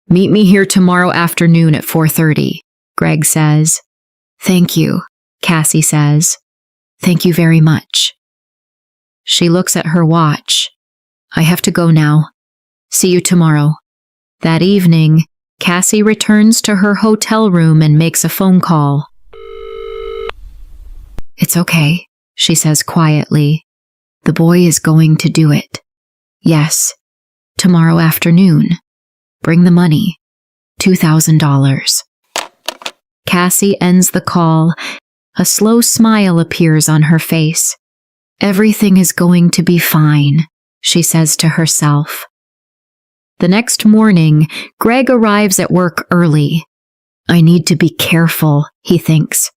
Meet me here tomorrow afternoon at 4:30, Greg says. Thank you, Cassie says. Thank you very much. She looks at her watch. I have to go now. See you tomorrow. That evening, Cassie returns to her hotel room and makes a phone call. It's okay, she says quietly. The boy is going to do it. Yes, tomorrow afternoon. Bring the money. $2,000. Cassie ends the call. A slow smile appears on her face. Everything is going to be fine, she says to herself. The next morning, Greg arrives at work early. I need to be careful, he thinks.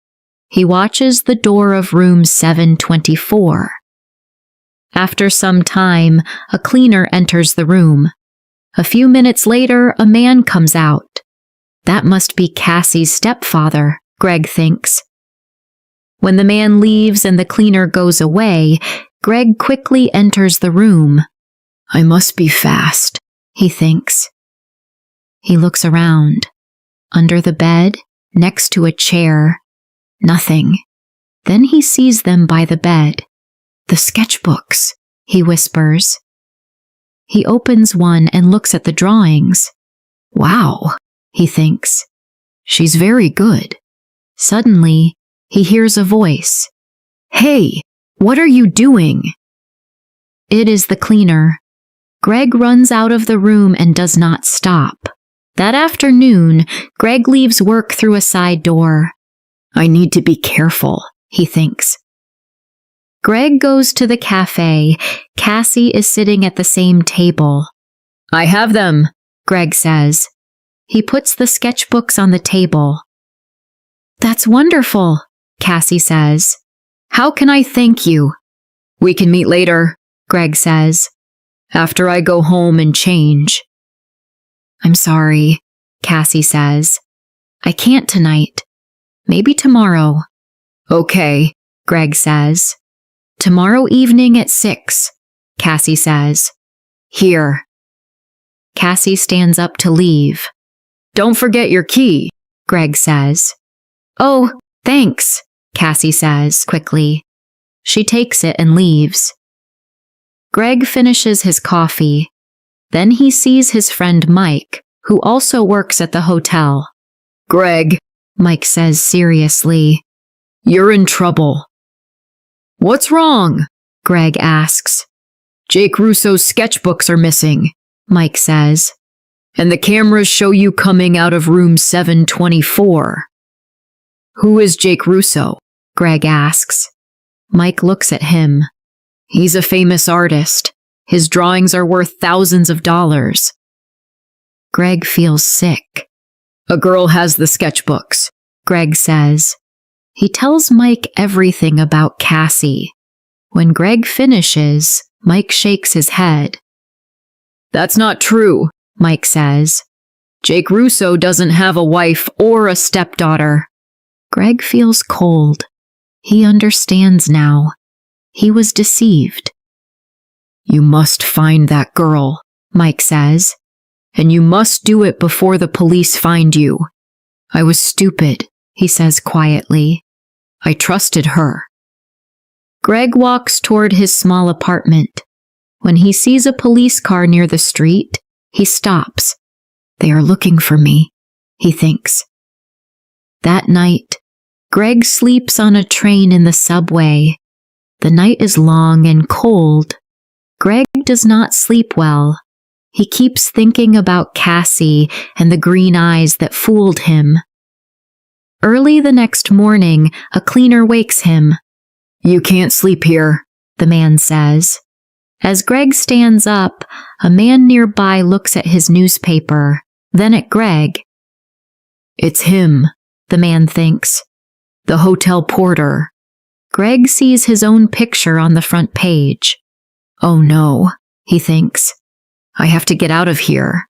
He watches the door of room 724. After some time, a cleaner enters the room. A few minutes later, a man comes out. That must be Cassie's stepfather, Greg thinks. When the man leaves and the cleaner goes away, Greg quickly enters the room. I must be fast, he thinks. He looks around. Under the bed, next to a chair, nothing. Then he sees them by the bed. The sketchbooks, he whispers. He opens one and looks at the drawings. Wow, he thinks. She's very good. Suddenly, he hears a voice. Hey, what are you doing? It is the cleaner. Greg runs out of the room and does not stop. That afternoon, Greg leaves work through a side door. I need to be careful, he thinks. Greg goes to the cafe. Cassie is sitting at the same table. I have them, Greg says. He puts the sketchbooks on the table. That's wonderful, Cassie says. How can I thank you? We can meet later, Greg says. After I go home and change. I'm sorry, Cassie says. I can't tonight. Maybe tomorrow. Okay, Greg says. Tomorrow evening at 6, Cassie says. Here. Cassie stands up to leave. Don't forget your key, Greg says. Oh, thanks, Cassie says quickly. She takes it and leaves. Greg finishes his coffee. Then he sees his friend Mike, who also works at the hotel. Greg, Mike says seriously, you're in trouble. What's wrong? Greg asks. Jake Russo's sketchbooks are missing, Mike says. And the cameras show you coming out of room 724. Who is Jake Russo? Greg asks. Mike looks at him. He's a famous artist. His drawings are worth thousands of dollars. Greg feels sick. A girl has the sketchbooks, Greg says. He tells Mike everything about Cassie. When Greg finishes, Mike shakes his head. That's not true, Mike says. Jake Russo doesn't have a wife or a stepdaughter. Greg feels cold. He understands now. He was deceived. You must find that girl, Mike says. And you must do it before the police find you. I was stupid, he says quietly. I trusted her. Greg walks toward his small apartment. When he sees a police car near the street, he stops. They are looking for me, he thinks. That night, Greg sleeps on a train in the subway. The night is long and cold. Greg does not sleep well. He keeps thinking about Cassie and the green eyes that fooled him. Early the next morning, a cleaner wakes him. You can't sleep here, the man says. As Greg stands up, a man nearby looks at his newspaper, then at Greg. It's him, the man thinks. The hotel porter. Greg sees his own picture on the front page. Oh no, he thinks. I have to get out of here.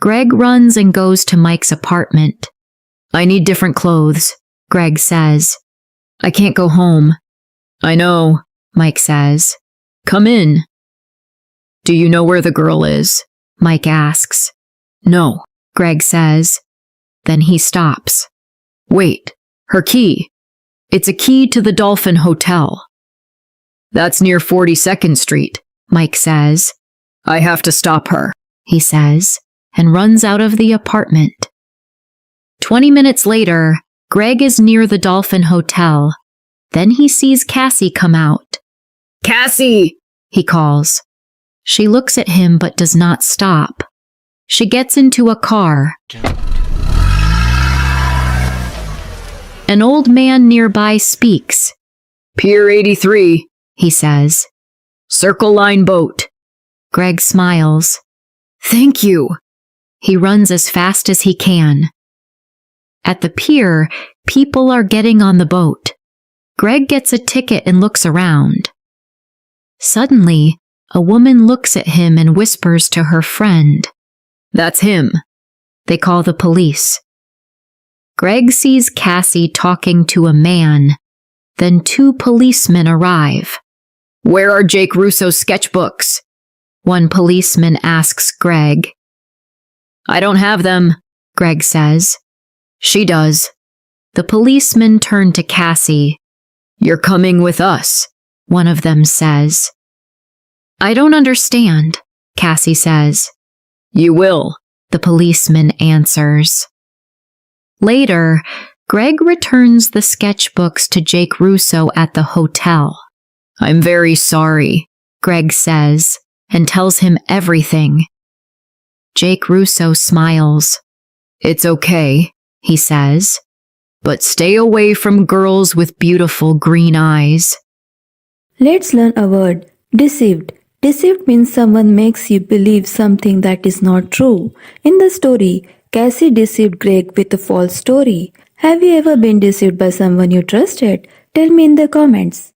Greg runs and goes to Mike's apartment. I need different clothes, Greg says. I can't go home. I know, Mike says. Come in. Do you know where the girl is? Mike asks. No, Greg says. Then he stops. Wait, her key. It's a key to the Dolphin Hotel. That's near 42nd Street, Mike says. I have to stop her, he says, and runs out of the apartment. 20 minutes later, Greg is near the Dolphin Hotel. Then he sees Cassie come out. Cassie, he calls. She looks at him but does not stop. She gets into a car. An old man nearby speaks. Pier 83, he says. Circle Line boat. Greg smiles. Thank you. He runs as fast as he can. At the pier, people are getting on the boat. Greg gets a ticket and looks around. Suddenly, a woman looks at him and whispers to her friend. That's him. They call the police. Greg sees Cassie talking to a man. Then 2 policemen arrive. Where are Jake Russo's sketchbooks? One policeman asks Greg. I don't have them, Greg says. She does. The policemen turn to Cassie. You're coming with us, one of them says. I don't understand, Cassie says. You will, the policeman answers. Later, Greg returns the sketchbooks to Jake Russo at the hotel. I'm very sorry, Greg says, and tells him everything. Jake Russo smiles. It's okay, he says, but stay away from girls with beautiful green eyes. Let's learn a word, deceived. Deceived means someone makes you believe something that is not true. In the story, Cassie deceived Greg with a false story. Have you ever been deceived by someone you trusted? Tell me in the comments.